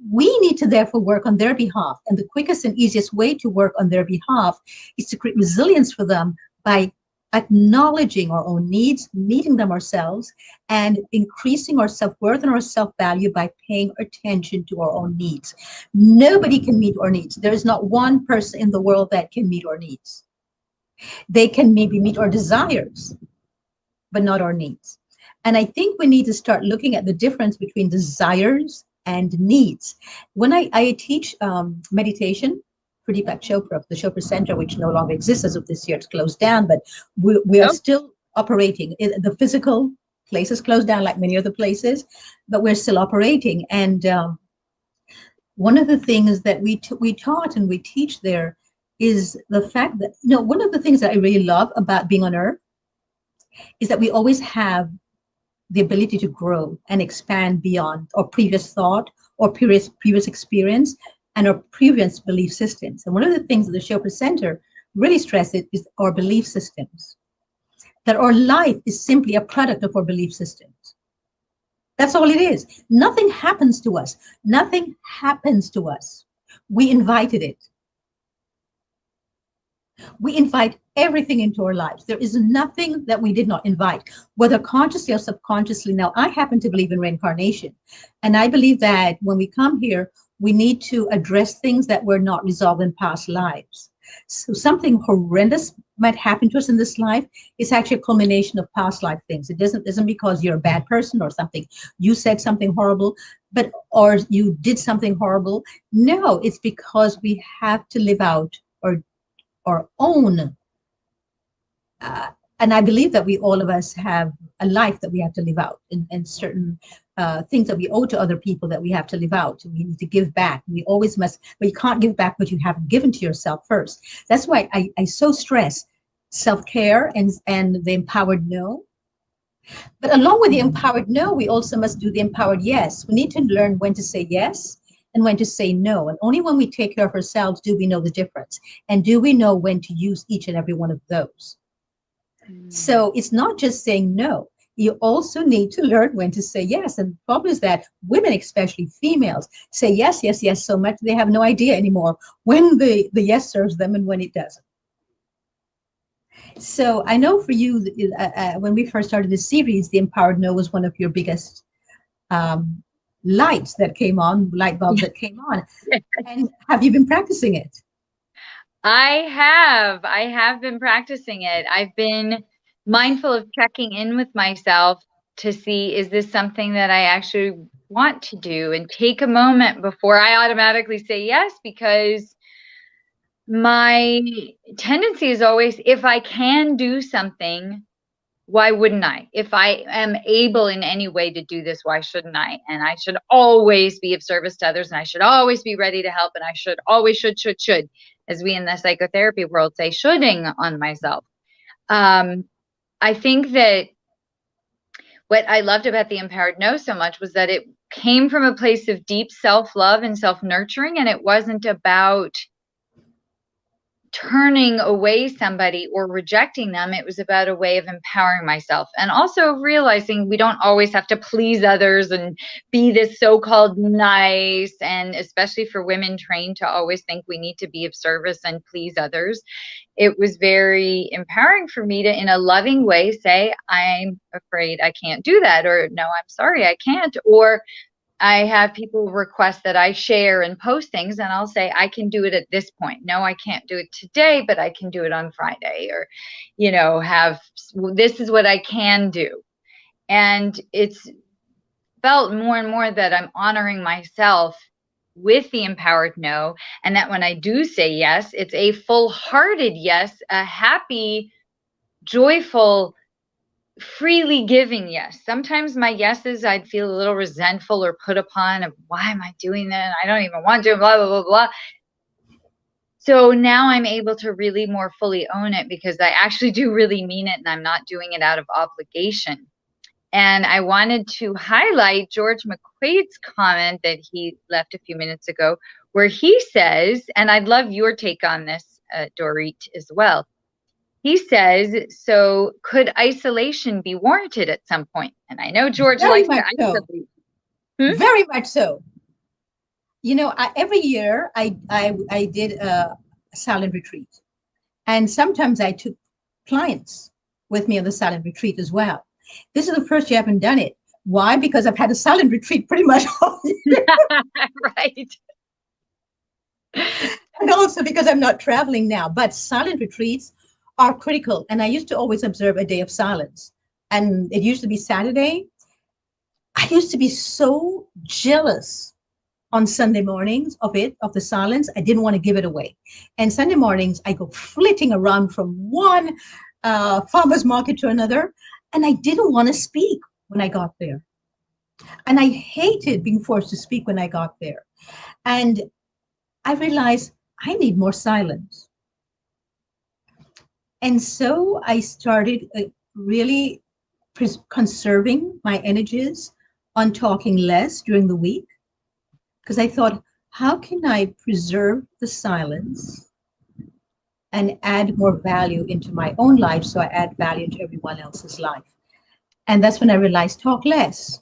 We need to therefore work on their behalf. And the quickest and easiest way to work on their behalf is to create resilience for them by acknowledging our own needs, meeting them ourselves, and increasing our self-worth and our self-value by paying attention to our own needs. Nobody can meet our needs. There is not one person in the world that can meet our needs. They can maybe meet our desires, but not our needs. And I think we need to start looking at the difference between desires and needs. When I teach meditation for Deepak Chopra, the Chopra Center, which no longer exists as of this year, it's closed down, but we are Oh, still operating. The physical place is closed down like many other places, but we're still operating. And one of the things that we taught and we teach there is the fact that, one of the things that I really love about being on earth is that we always have the ability to grow and expand beyond our previous thought or previous experience and our previous belief systems. And one of the things that the Chopra Center really stresses is our belief systems, that our life is simply a product of our belief systems. That's all it is. Nothing happens to us. Nothing happens to us. We invited it. We invite everything into our lives. There is nothing that we did not invite, whether consciously or subconsciously. Now, I happen to believe in reincarnation. And I believe that when we come here, we need to address things that were not resolved in past lives. So something horrendous might happen to us in this life. It's actually a culmination of past life things. It isn't because you're a bad person or something. You said something horrible, but or you did something horrible. No, it's because we have to live out or own. Uh, and I believe that we all of us have a life that we have to live out, and certain things that we owe to other people that we have to live out. We need to give back. We always must, but you can't give back what you haven't given to yourself first. That's why I so stress self-care and the empowered no. But along with the empowered no, we also must do the empowered yes. We need to learn when to say yes and when to say no. And only when we take care of ourselves do we know the difference. And do we know when to use each and every one of those. So it's not just saying no. You also need to learn when to say yes. And the problem is that women, especially females, say yes, yes, yes so much they have no idea anymore when the yes serves them and when it doesn't. So I know for you, when we first started this series, the empowered no was one of your biggest um, lights that came on, light bulbs that came on. And have you been practicing it? I have been practicing it. I've been mindful of checking in with myself to see, is this something that I actually want to do, and take a moment before I automatically say yes, because my tendency is always, if I can do something, why wouldn't I? If I am able in any way to do this, why shouldn't I? And I should always be of service to others, and I should always be ready to help, and I should always should, as we in the psychotherapy world say, shoulding on myself. I think that what I loved about the empowered no so much was that it came from a place of deep self-love and self-nurturing, and it wasn't about turning away somebody or rejecting them. It was about a way of empowering myself, and also realizing we don't always have to please others and be this so-called nice, and especially for women trained to always think we need to be of service and please others. It was very empowering for me to, in a loving way, say, I'm afraid I can't do that, or no, I'm sorry, I can't. Or I have people request that I share and post things, and I'll say, I can do it at this point. No, I can't do it today, but I can do it on Friday, or, this is what I can do. And it's felt more and more that I'm honoring myself with the empowered no, and that when I do say yes, it's a full-hearted yes, a happy, joyful, freely giving yes. Sometimes my yeses, I'd feel a little resentful or put upon of, why am I doing that? I don't even want to, blah, blah, blah, blah. So now I'm able to really more fully own it, because I actually do really mean it, and I'm not doing it out of obligation. And I wanted to highlight George McQuaid's comment that he left a few minutes ago, where he says, and I'd love your take on this, Dorit, as well. He says, so could isolation be warranted at some point? And I know George Very likes to much so. isolate. Very much so. Every year I did a silent retreat. And sometimes I took clients with me on the silent retreat as well. This is the first year I haven't done it. Why? Because I've had a silent retreat pretty much all year. Right. And also because I'm not traveling now. But silent retreats are critical. And I used to always observe a day of silence. And it used to be Saturday. I used to be so jealous on Sunday mornings of the silence. I didn't want to give it away. And Sunday mornings, I go flitting around from one farmer's market to another. And I didn't want to speak when I got there. And I hated being forced to speak when I got there. And I realized I need more silence. And so I started really conserving my energies on talking less during the week, because I thought, how can I preserve the silence and add more value into my own life, so I add value to everyone else's life? And that's when I realized, talk less.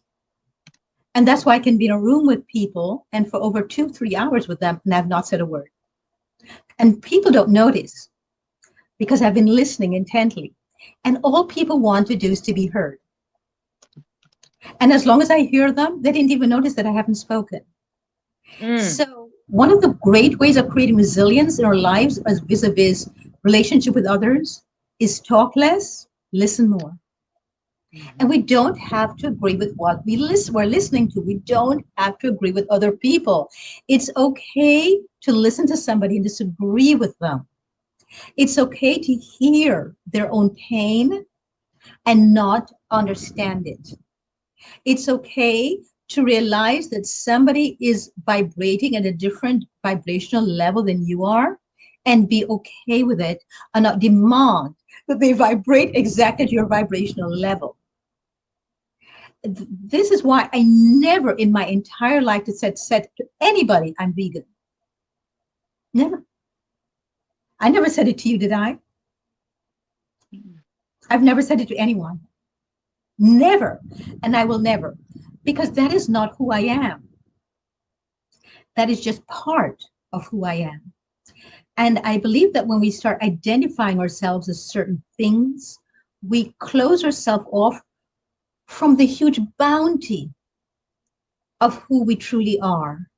And that's why I can be in a room with people and for over 2-3 hours with them, and I've not said a word. And people don't notice, because I've been listening intently. And all people want to do is to be heard. And as long as I hear them, they didn't even notice that I haven't spoken. So One of the great ways of creating resilience in our lives as vis-a-vis relationship with others is talk less, listen more. And Mhm. we don't have to agree with what we're listening to. We don't have to agree with other people. It's okay to listen to somebody and disagree with them. It's okay to hear their own pain and not understand it. It's okay to realize that somebody is vibrating at a different vibrational level than you are and be okay with it and not demand that they vibrate exactly at your vibrational level. This is why I never in my entire life said to anybody I'm vegan. Never. I never said it to you, did I? I've never said it to anyone. Never. And I will never. Because that is not who I am. That is just part of who I am. And I believe that when we start identifying ourselves as certain things, we close ourselves off from the huge bounty of who we truly are.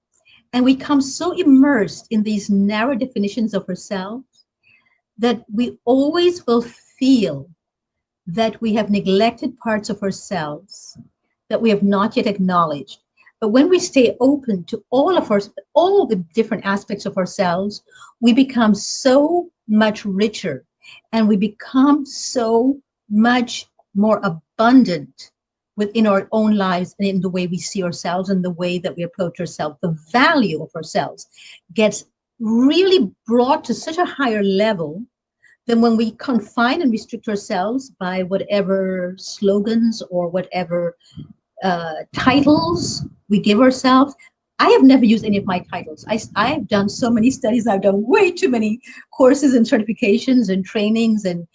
And we become so immersed in these narrow definitions of ourselves that we always will feel that we have neglected parts of ourselves that we have not yet acknowledged. But when we stay open to all the different aspects of ourselves, we become so much richer and we become so much more abundant within our own lives and in the way we see ourselves and the way that we approach ourselves. The value of ourselves gets really brought to such a higher level than when we confine and restrict ourselves by whatever slogans or whatever titles we give ourselves. I have never used any of my titles. I've done so many studies. I've done way too many courses and certifications and trainings and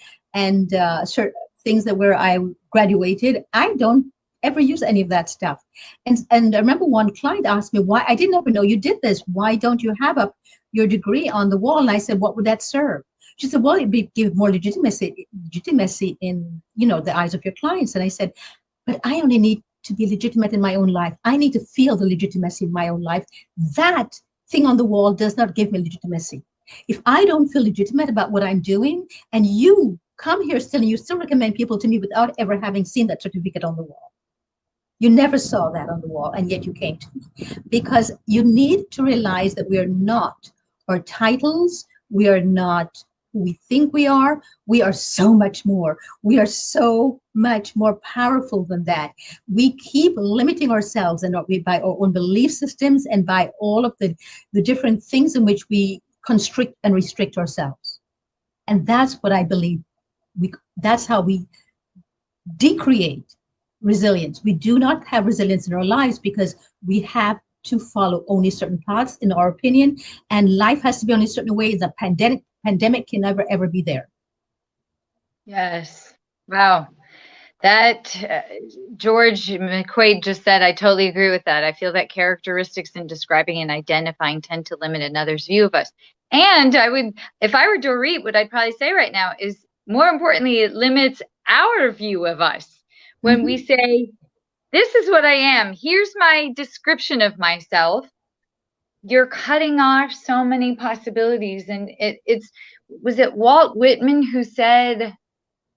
things that where I graduated. I don't ever use any of that stuff. And I remember one client asked me why I didn't ever know you did this. Why don't you have up your degree on the wall? And I said, what would that serve? She said, well, it'd give more legitimacy in the eyes of your clients. And I said, but I only need to be legitimate in my own life. I need to feel the legitimacy in my own life. That thing on the wall does not give me legitimacy. If I don't feel legitimate about what I'm doing, and you come here still and you still recommend people to me without ever having seen that certificate on the wall, you never saw that on the wall, and yet you came to me because you need to realize that we are not our titles, we are not who we think we are. We are so much more. We are so much more powerful than that. We keep limiting ourselves and by our own belief systems and by all of the different things in which we constrict and restrict ourselves. And that's what I believe. That's how we decreate resilience. We do not have resilience in our lives because we have to follow only certain paths, in our opinion, and life has to be only certain ways. The pandemic can never ever be there. Yes. Wow. That George McQuaid just said, I totally agree with that. I feel that characteristics in describing and identifying tend to limit another's view of us. And I would, if I were Dorit, what I'd probably say right now is more importantly, it limits our view of us. When we Mm-hmm. say, this is what I am, here's my description of myself, you're cutting off so many possibilities. And was it Walt Whitman who said,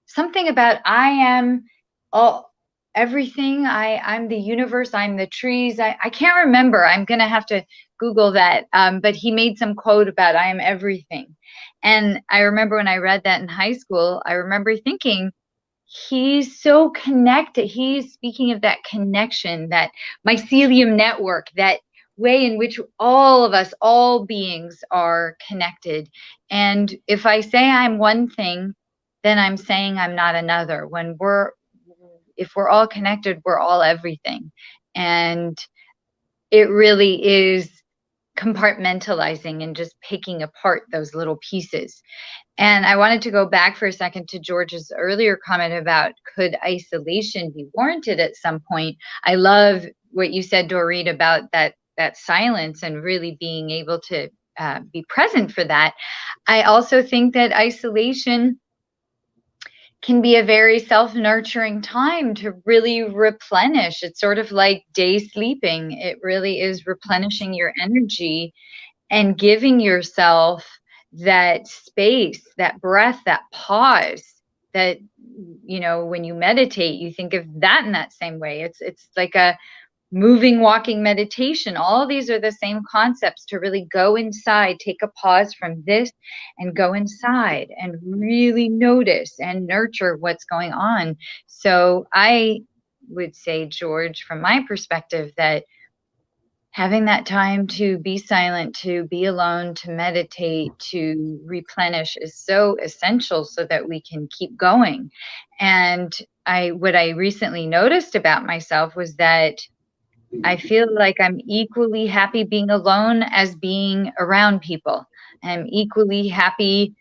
something about I am all everything. I'm the universe. I'm the trees. I can't remember. I'm gonna have to Google that. But he made some quote about I am everything. And I remember when I read that in high school, I remember thinking, he's so connected. He's speaking of that connection, that mycelium network, that way in which all of us, all beings are connected. And if I say I'm one thing, then I'm saying I'm not another. If we're all connected, we're all everything. And it really is compartmentalizing and just picking apart those little pieces. And I wanted to go back for a second to George's earlier comment about could isolation be warranted at some point? I love what you said, Dorit, about that silence and really being able to be present for that. I also think that isolation can be a very self-nurturing time to really replenish. It's sort of like day sleeping. It really is replenishing your energy. and giving yourself that space, that breath, that pause that, when you meditate, you think of that in that same way. It's like a moving, walking meditation. All these are the same concepts to really go inside, take a pause from this and go inside and really notice and nurture what's going on. So I would say, George, from my perspective, that having that time to be silent, to be alone, to meditate, to replenish is so essential so that we can keep going. And what I recently noticed about myself was that I feel like I'm equally happy being alone as being around people. I'm equally happy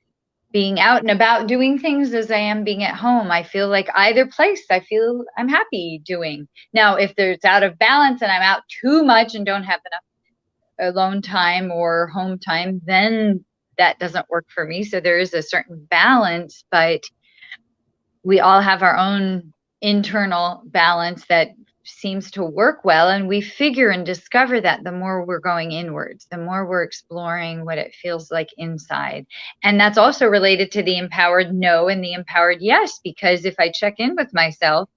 being out and about doing things as I am being at home. I feel like either place I feel I'm happy doing. Now, if there's out of balance and I'm out too much and don't have enough alone time or home time, then that doesn't work for me. So there is a certain balance, but we all have our own internal balance that seems to work well, and we figure and discover that the more we're going inwards, the more we're exploring what it feels like inside. And that's also related to the empowered no and the empowered yes, because if I check in with myself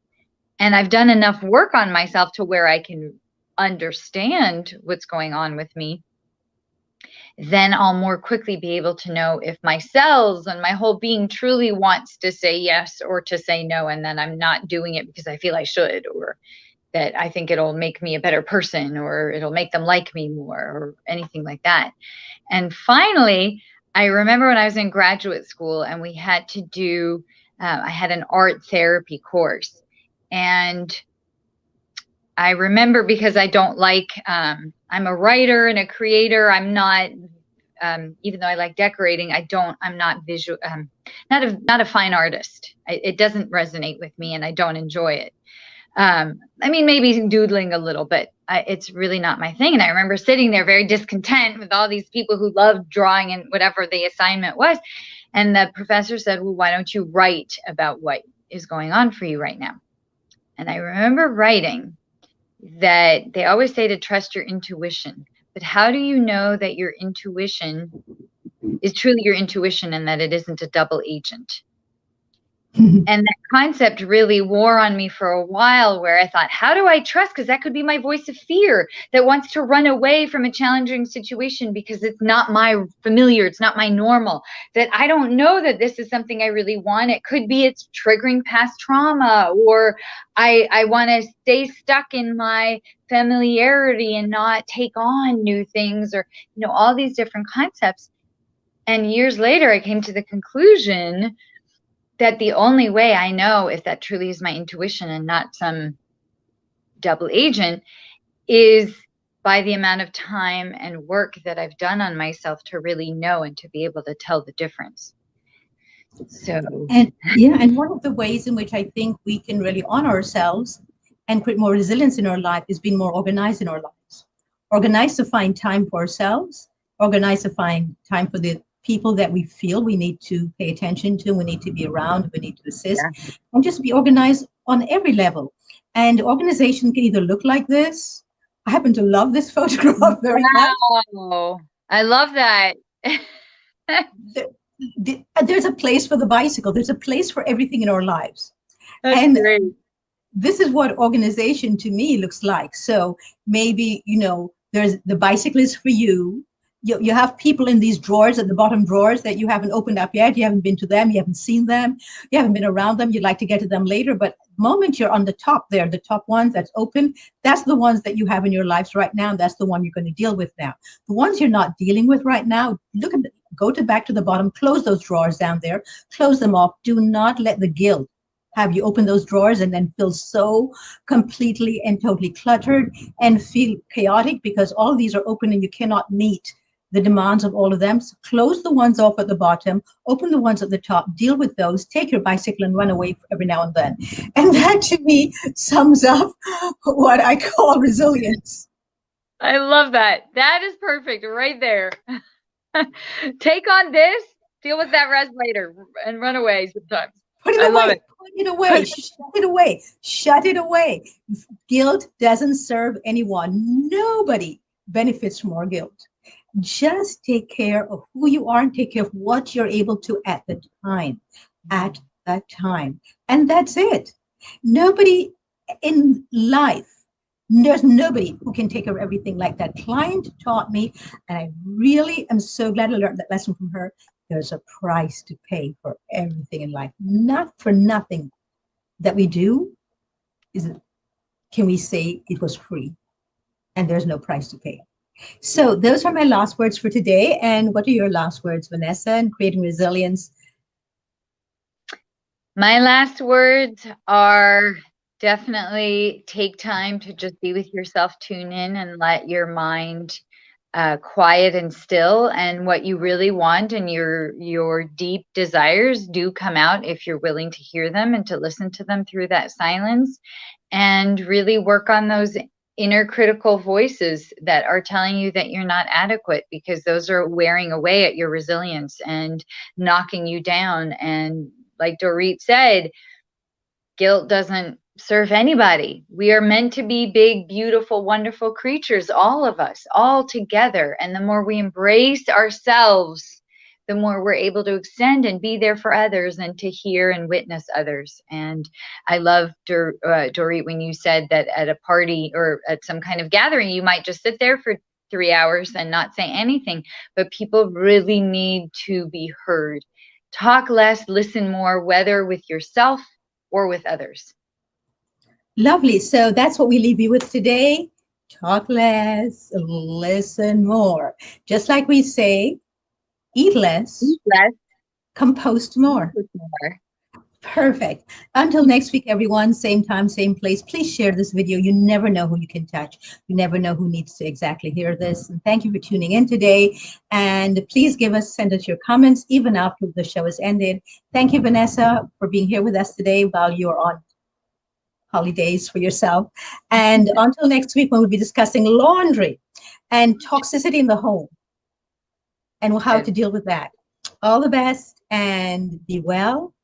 and I've done enough work on myself to where I can understand what's going on with me, then I'll more quickly be able to know if my cells and my whole being truly wants to say yes or to say no, and then I'm not doing it because I feel I should, or that I think it'll make me a better person, or it'll make them like me more, or anything like that. And finally, I remember when I was in graduate school and we had to do, I had an art therapy course. And I remember, because I don't like, I'm a writer and a creator. I'm not, even though I like decorating, I'm not visual, not a fine artist. It doesn't resonate with me and I don't enjoy it. I mean, maybe doodling a little, but it's really not my thing. And I remember sitting there very discontent with all these people who loved drawing and whatever the assignment was. And the professor said, well, why don't you write about what is going on for you right now? And I remember writing that they always say to trust your intuition. But how do you know that your intuition is truly your intuition and that it isn't a double agent? And that concept really wore on me for a while, where I thought, how do I trust? Because that could be my voice of fear that wants to run away from a challenging situation because it's not my familiar, it's not my normal, that I don't know that this is something I really want. It could be it's triggering past trauma, or I want to stay stuck in my familiarity and not take on new things, or, all these different concepts. And years later, I came to the conclusion that the only way I know if that truly is my intuition and not some double agent is by the amount of time and work that I've done on myself to really know and to be able to tell the difference. So, and one of the ways in which I think we can really honor ourselves and create more resilience in our life is being more organized in our lives. Organized to find time for ourselves, organized to find time for the people that we feel we need to pay attention to, we need to be around, we need to assist, and just be organized on every level. And organization can either look like this. I happen to love this photograph very much. Wow, I love that. There's a place for the bicycle. There's a place for everything in our lives. That's great. This is what organization to me looks like. So maybe, there's the bicycle is for you. You have people in these drawers, at the bottom drawers, that you haven't opened up yet. You haven't been to them. You haven't seen them. You haven't been around them. You'd like to get to them later. But the moment you're on the top there, the top ones that's open, that's the ones that you have in your lives right now. That's the one you're going to deal with now. The ones you're not dealing with right now, back to the bottom, close those drawers down there, close them off. Do not let the guilt have you open those drawers and then feel so completely and totally cluttered and feel chaotic because all of these are open and you cannot meet the demands of all of them. So close the ones off at the bottom, open the ones at the top, deal with those, take your bicycle and run away every now and then. And that to me sums up what I call resilience. I love that. That is perfect right there. Take on this, deal with that rest later, and run away sometimes. Put it away. Put it away. Shut it away. Shut it away. Guilt doesn't serve anyone. Nobody benefits from our guilt. Just take care of who you are and take care of what you're able to at the time, at that time. And that's it. Nobody in life, there's nobody who can take care of everything like that. Client taught me, and I really am so glad I learned that lesson from her. There's a price to pay for everything in life. Not for nothing that we do is, can we say it was free and there's no price to pay. So those are my last words for today. And what are your last words, Vanessa, in creating resilience? My last words are definitely take time to just be with yourself, tune in, and let your mind quiet and still. And what you really want and your deep desires do come out if you're willing to hear them and to listen to them through that silence, and really work on those inner critical voices that are telling you that you're not adequate, because those are wearing away at your resilience and knocking you down. And like Dorit said, guilt doesn't serve anybody. We are meant to be big, beautiful, wonderful creatures, all of us, all together. And the more we embrace ourselves, the more we're able to extend and be there for others and to hear and witness others. And I love, Dorit, when you said that at a party or at some kind of gathering, you might just sit there for 3 hours and not say anything, but people really need to be heard. Talk less, listen more, whether with yourself or with others. Lovely. So that's what we leave you with today. Talk less, listen more. Just like we say, eat less, Eat less, compost more. with more. Perfect. Until next week, everyone, same time, same place. Please share this video. You never know who you can touch. You never know who needs to exactly hear this. And thank you for tuning in today. And please send us your comments even after the show is ended. Thank you, Vanessa, for being here with us today while you're on holidays for yourself. And until next week, when we'll be discussing laundry and toxicity in the home and how to deal with that. All the best and be well